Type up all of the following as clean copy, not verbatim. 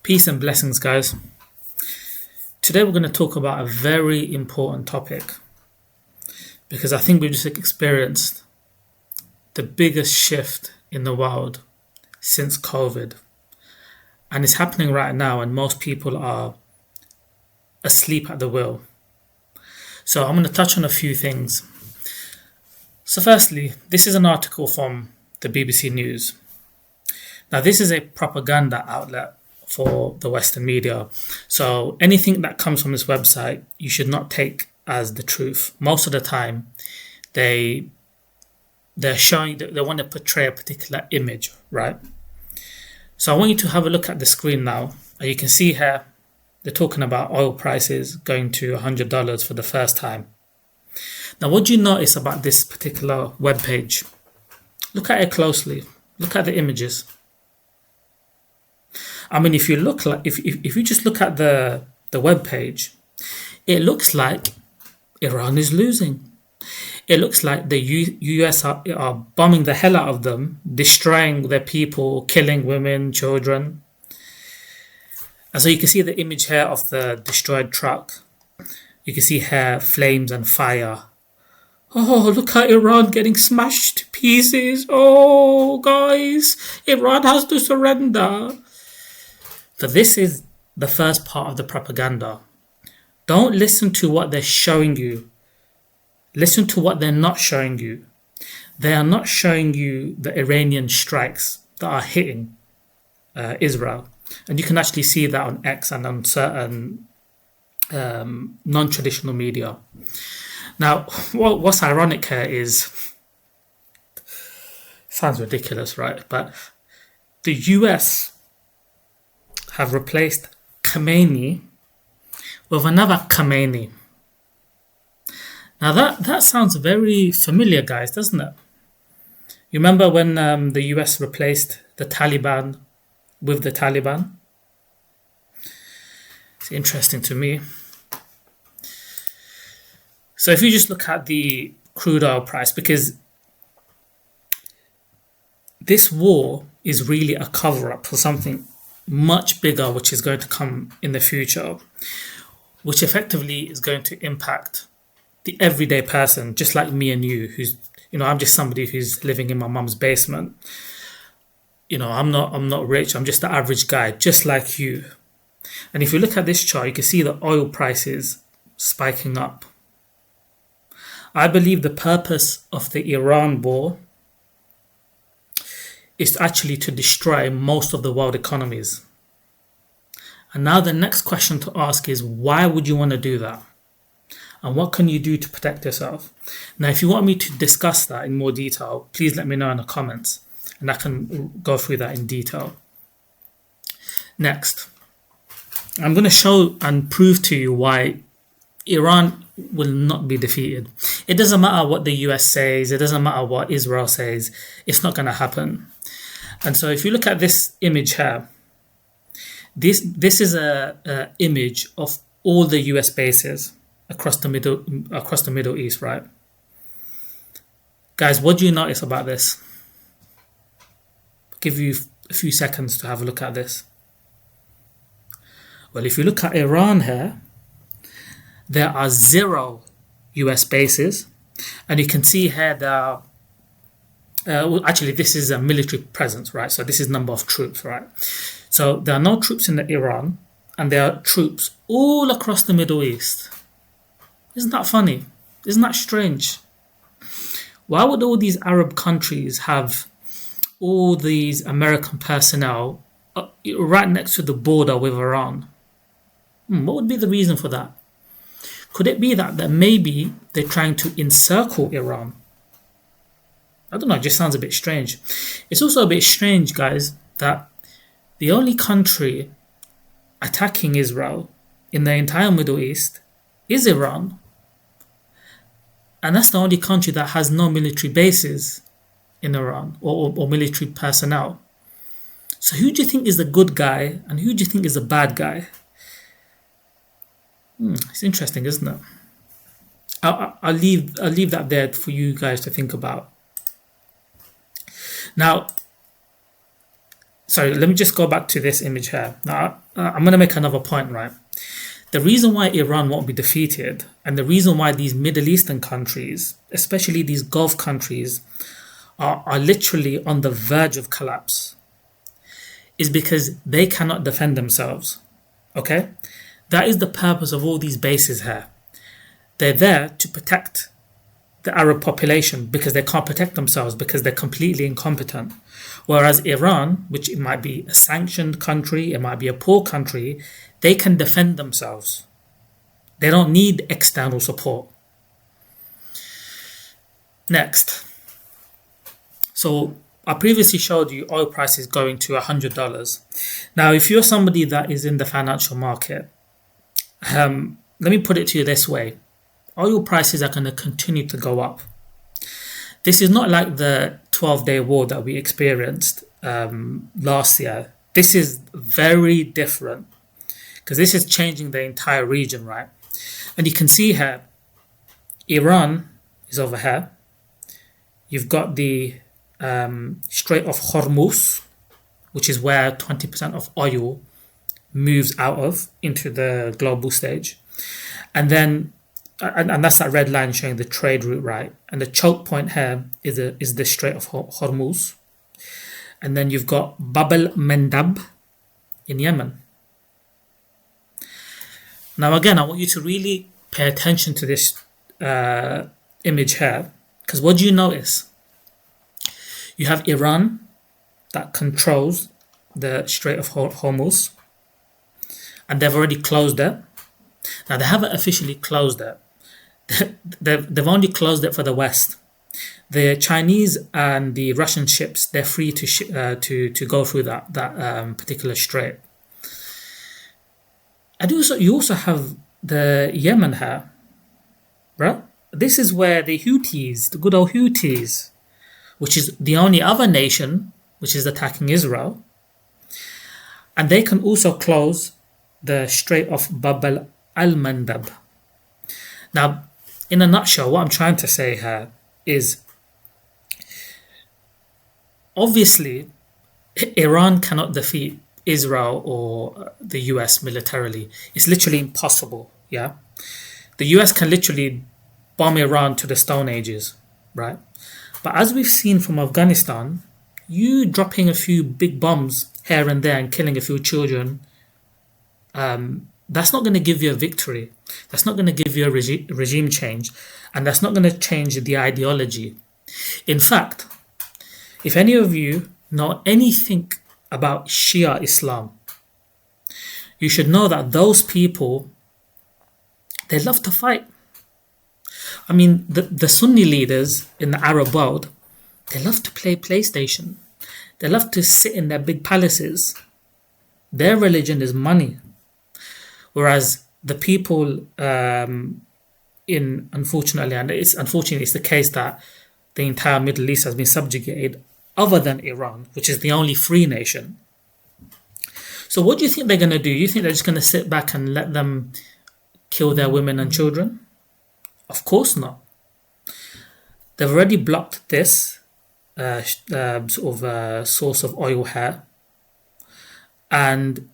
Peace and blessings, guys. Today we're going to talk about a very important topic because I think we've just experienced the biggest shift in the world since COVID. And it's happening right now, and most people are asleep at the wheel. So I'm going to touch on a few things. So, firstly, this is an article from the BBC News. Now, this is a propaganda outlet for the Western media. So anything that comes from this website, you should not take as the truth. Most of the time, they're showing that they want to portray a particular image, right? So I want you to have a look at the screen now. And you can see here, they're talking about oil prices going to $100 for the first time. Now, what do you notice about this particular web page? Look at it closely. Look at the images. I mean, if you just look at the web page, it looks like Iran is losing. It looks like the US are bombing the hell out of them, destroying their people, killing women, children. And so you can see the image here of the destroyed truck. You can see here flames and fire. Oh, look at Iran getting smashed to pieces. Oh, guys, Iran has to surrender. So this is the first part of the propaganda. Don't listen to what they're showing you. Listen to what they're not showing you. They are not showing you the Iranian strikes that are hitting Israel. And you can actually see that on X and on certain non-traditional media. Now, what's ironic here is, sounds ridiculous, right? But the US have replaced Khamenei with another Khamenei. Now that sounds very familiar, guys, doesn't it? You remember when the US replaced the Taliban with the Taliban? It's interesting to me. So if you just look at the crude oil price, because this war is really a cover-up for something much bigger, which is going to come in the future, which effectively is going to impact the everyday person, just like me and you, who's, I'm just somebody who's living in my mum's basement. I'm not rich. I'm just the average guy, just like you. And if you look at this chart, you can see the oil prices spiking up. I believe the purpose of the Iran war is actually to destroy most of the world economies. And now the next question to ask is, why would you want to do that? And what can you do to protect yourself? Now, if you want me to discuss that in more detail, please let me know in the comments and I can go through that in detail. Next, I'm going to show and prove to you why Iran will not be defeated. It doesn't matter what the US says. It doesn't matter what Israel says. It's not going to happen. And so if you look at this image here, this is a image of all the US bases across the Middle East, right? Guys, what do you notice about this? I'll give you a few seconds to have a look at this. Well, if you look at Iran here, there are 0 US bases, and you can see here there are actually, this is a military presence, right? So this is number of troops, right? So there are no troops in Iran, and there are troops all across the Middle East. Isn't that funny? Isn't that strange? Why would all these Arab countries have all these American personnel right next to the border with Iran? What would be the reason for that? Could it be that maybe they're trying to encircle Iran? I don't know, it just sounds a bit strange. It's also a bit strange, guys, that the only country attacking Israel in the entire Middle East is Iran. And that's the only country that has no military bases in Iran or military personnel. So who do you think is the good guy and who do you think is the bad guy? It's interesting, isn't it? I'll leave that there for you guys to think about. Now, sorry, let me just go back to this image here. Now, I'm going to make another point, right? The reason why Iran won't be defeated, and the reason why these Middle Eastern countries, especially these Gulf countries, are literally on the verge of collapse, is because they cannot defend themselves. Okay? That is the purpose of all these bases here. They're there to protect the Arab population because they can't protect themselves because they're completely incompetent. Whereas Iran, which it might be a sanctioned country, it might be a poor country, they can defend themselves. They don't need external support. Next. So I previously showed you oil prices going to $100. Now, if you're somebody that is in the financial market, let me put it to you this way. Oil prices are going to continue to go up. This is not like the 12-day war that we experienced last year. This is very different because this is changing the entire region, right? And you can see here, Iran is over here. You've got the Strait of Hormuz, which is where 20% of oil moves out of into the global stage. And then and that's that red line showing the trade route, right? And the choke point here is the Strait of Hormuz. And then you've got Bab el-Mandab in Yemen. Now again, I want you to really pay attention to this image here, because what do you notice? You have Iran that controls the Strait of Hormuz, and they've already closed it. Now they haven't officially closed it. They've only closed it for the West. The Chinese and the Russian ships, they're free to go through that particular strait. And you also have the Yemen here, right? This is where the Houthis, the good old Houthis, which is the only other nation which is attacking Israel, and they can also close the Strait of Bab el-Mandab. Now, in a nutshell, what I'm trying to say here is, obviously, Iran cannot defeat Israel or the US militarily. It's literally impossible, yeah? The US can literally bomb Iran to the Stone Ages, right? But as we've seen from Afghanistan, you dropping a few big bombs here and there and killing a few children, that's not going to give you a victory. That's not going to give you a regime change. And that's not going to change the ideology. In fact, if any of you know anything about Shia Islam, you should know that those people, they love to fight. I mean, the Sunni leaders in the Arab world, they love to play PlayStation. They love to sit in their big palaces. Their religion is money. Whereas the people unfortunately, it's the case that the entire Middle East has been subjugated, other than Iran, which is the only free nation. So what do you think they're going to do? You think they're just going to sit back and let them kill their women and children? Of course not. They've already blocked this source of oil here. And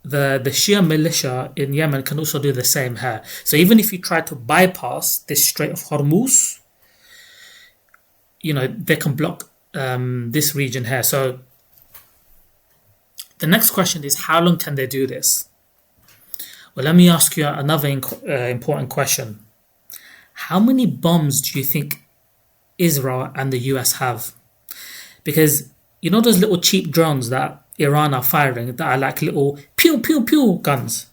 the Shia militia in Yemen can also do the same here. So even if you try to bypass this Strait of Hormuz, they can block this region here. So the next question is, how long can they do this? Well, let me ask you another important question. How many bombs do you think Israel and the US have? Because you know those little cheap drones that Iran are firing that are like little pew pew pew guns?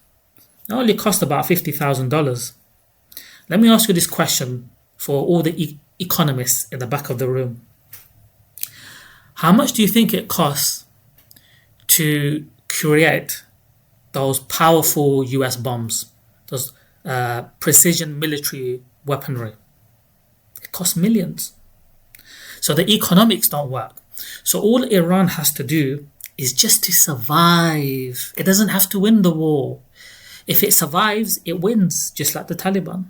They only cost about $50,000. Let me ask you this question for all the economists in the back of the room. How much do you think it costs to create those powerful US bombs, those precision military weaponry? It costs millions. So the economics don't work. So all Iran has to do is just to survive. It doesn't have to win the war. If it survives, it wins, just like the Taliban.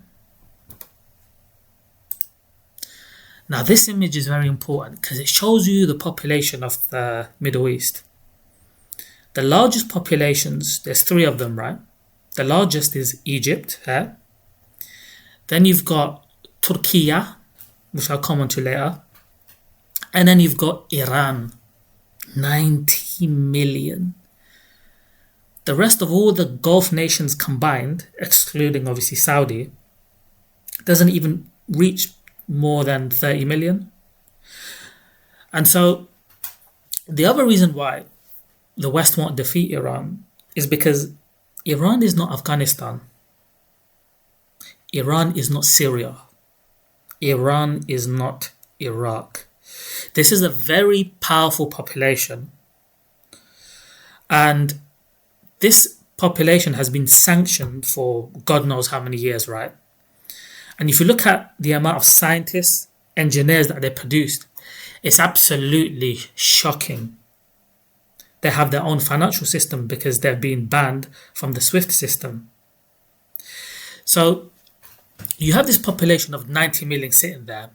Now, this image is very important because it shows you the population of the Middle East. The largest populations, there's three of them, right? The largest is Egypt, here. Then you've got Turkey, which I'll come on to later. And then you've got Iran, 90 million. The rest of all the Gulf nations combined, excluding obviously Saudi, doesn't even reach more than 30 million. And so the other reason why the West won't defeat Iran is because Iran is not Afghanistan. Iran is not Syria. Iran is not Iraq. This is a very powerful population. And this population has been sanctioned for God knows how many years, right? And if you look at the amount of scientists, engineers that they produced, it's absolutely shocking. They have their own financial system because they've been banned from the SWIFT system. So you have this population of 90 million sitting there.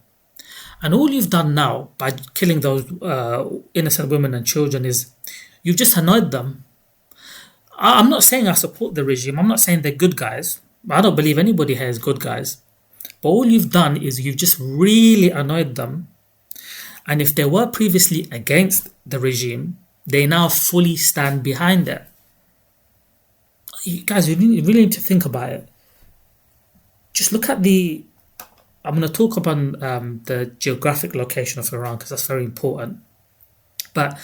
And all you've done now by killing those innocent women and children is you've just annoyed them. I'm not saying I support the regime. I'm not saying they're good guys. I don't believe anybody here is good guys. But all you've done is you've just really annoyed them. And if they were previously against the regime, they now fully stand behind it. You guys, you really need to think about it. Just look at I'm going to talk about the geographic location of Iran because that's very important. But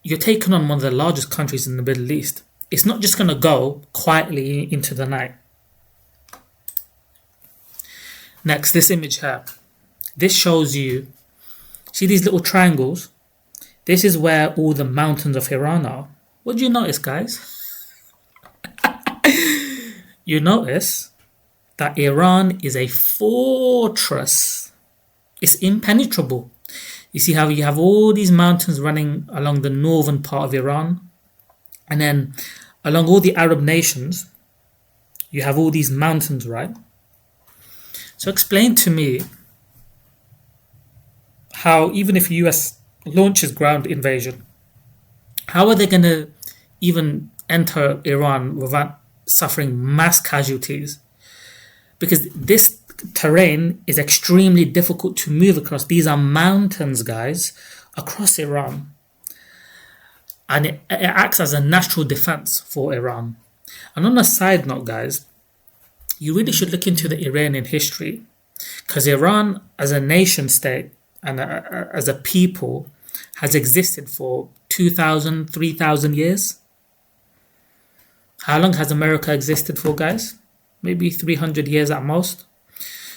you're taking on one of the largest countries in the Middle East. It's not just going to go quietly into the night. Next, this image here. This shows you, see these little triangles? This is where all the mountains of Iran are. What do you notice, guys? You notice that Iran is a fortress. It's impenetrable. You see how you have all these mountains running along the northern part of Iran, and then along all the Arab nations, you have all these mountains, right? So explain to me how even if US launches ground invasion, how are they going to even enter Iran without suffering mass casualties? Because this terrain is extremely difficult to move across. These are mountains, guys, across Iran. And it acts as a natural defense for Iran. And on a side note, guys, you really should look into the Iranian history. Because Iran, as a nation state and as a people, has existed for 2,000, 3,000 years. How long has America existed for, guys? Maybe 300 years at most.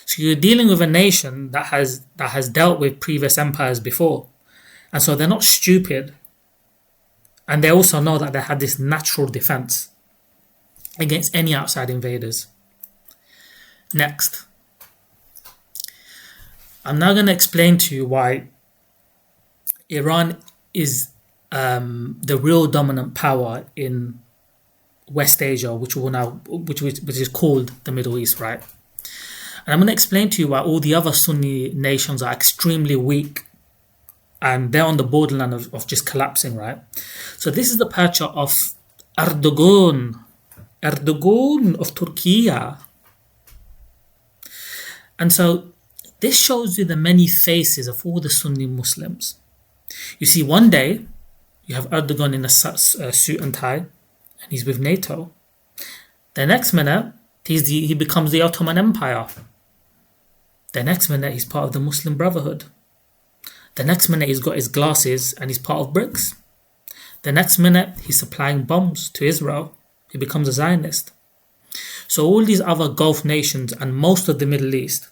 So you're dealing with a nation that has dealt with previous empires before. And so they're not stupid. And they also know that they have this natural defense against any outside invaders. Next. I'm now going to explain to you why Iran is the real dominant power in West Asia, which is called the Middle East, right? And I'm going to explain to you why all the other Sunni nations are extremely weak and they're on the borderline of just collapsing, right? So this is the picture of Erdogan of Turkey. And so this shows you the many faces of all the Sunni Muslims. You see, one day you have Erdogan in a suit and tie, and he's with NATO. The next minute, he becomes the Ottoman Empire. The next minute, he's part of the Muslim Brotherhood. The next minute, he's got his glasses and he's part of BRICS. The next minute, he's supplying bombs to Israel. He becomes a Zionist. So all these other Gulf nations and most of the Middle East,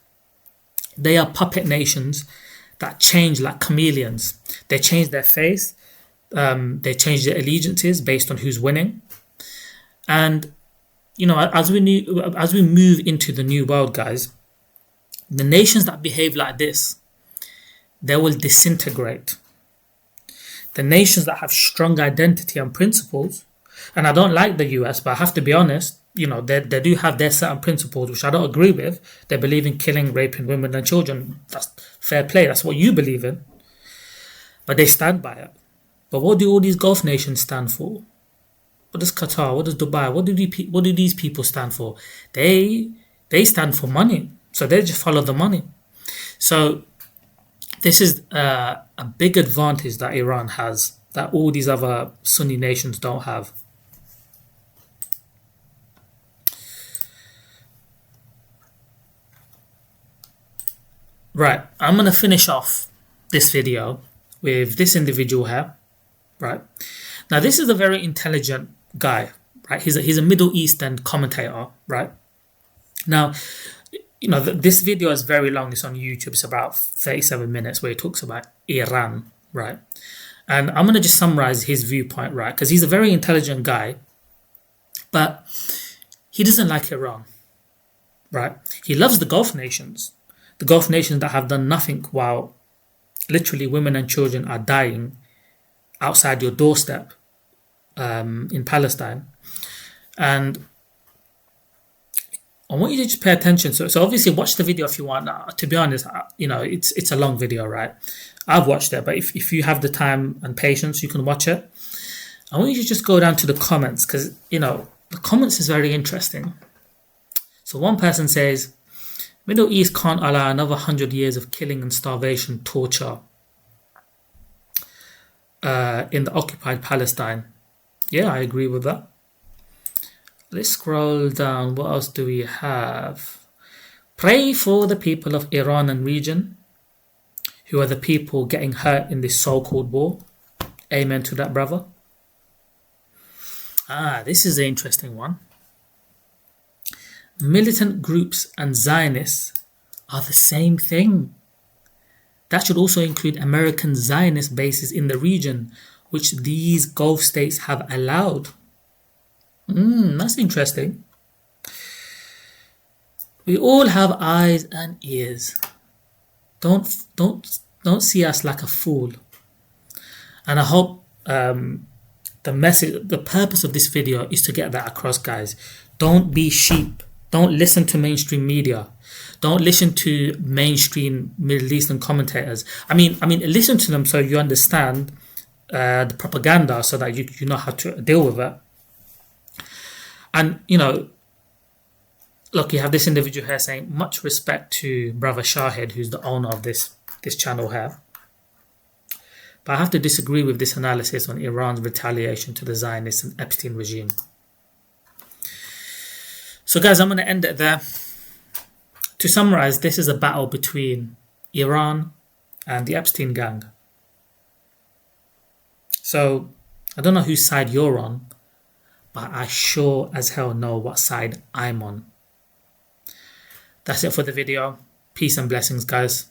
they are puppet nations that change like chameleons. They change their face. They change their allegiances based on who's winning. And, as we move into the new world, guys, the nations that behave like this, they will disintegrate. The nations that have strong identity and principles, and I don't like the US, but I have to be honest, they do have their certain principles, which I don't agree with. They believe in killing, raping women and children. That's fair play. That's what you believe in. But they stand by it. But what do all these Gulf nations stand for? What does Qatar? What does Dubai? What do these people stand for? They stand for money. So they just follow the money. So this is a big advantage that Iran has that all these other Sunni nations don't have. Right, I'm going to finish off this video with this individual here. Right, now this is a very intelligent guy. Right, he's a Middle Eastern commentator. Right, now this video is very long. It's on YouTube. It's about 37 minutes where he talks about Iran. Right, and I'm going to just summarize his viewpoint. Right, because he's a very intelligent guy, but he doesn't like Iran. Right, he loves the Gulf nations. The Gulf nations that have done nothing while literally women and children are dying outside your doorstep in Palestine. And I want you to just pay attention. So obviously watch the video if you want. To be honest, it's a long video, right? I've watched it, but if you have the time and patience, you can watch it. I want you to just go down to the comments because, the comments is very interesting. So one person says, Middle East can't allow another 100 years of killing and starvation, torture in the occupied Palestine. Yeah, I agree with that. Let's scroll down. What else do we have? Pray for the people of Iran and region, who are the people getting hurt in this so-called war. Amen to that, brother. This is an interesting one. Militant groups and Zionists are the same thing. That should also include American Zionist bases in the region, which these Gulf states have allowed. That's interesting. We all have eyes and ears. Don't see us like a fool. And I hope the purpose of this video is to get that across, guys. Don't be sheep. Don't listen to mainstream media. Don't listen to mainstream Middle Eastern commentators. I mean, listen to them so you understand the propaganda, so that you know how to deal with it. And look, you have this individual here saying, much respect to Brother Shahid, who's the owner of this channel here. But I have to disagree with this analysis on Iran's retaliation to the Zionist and Epstein regime. So guys, I'm going to end it there. To summarize, this is a battle between Iran and the Epstein gang. So I don't know whose side you're on, but I sure as hell know what side I'm on. That's it for the video. Peace and blessings, guys.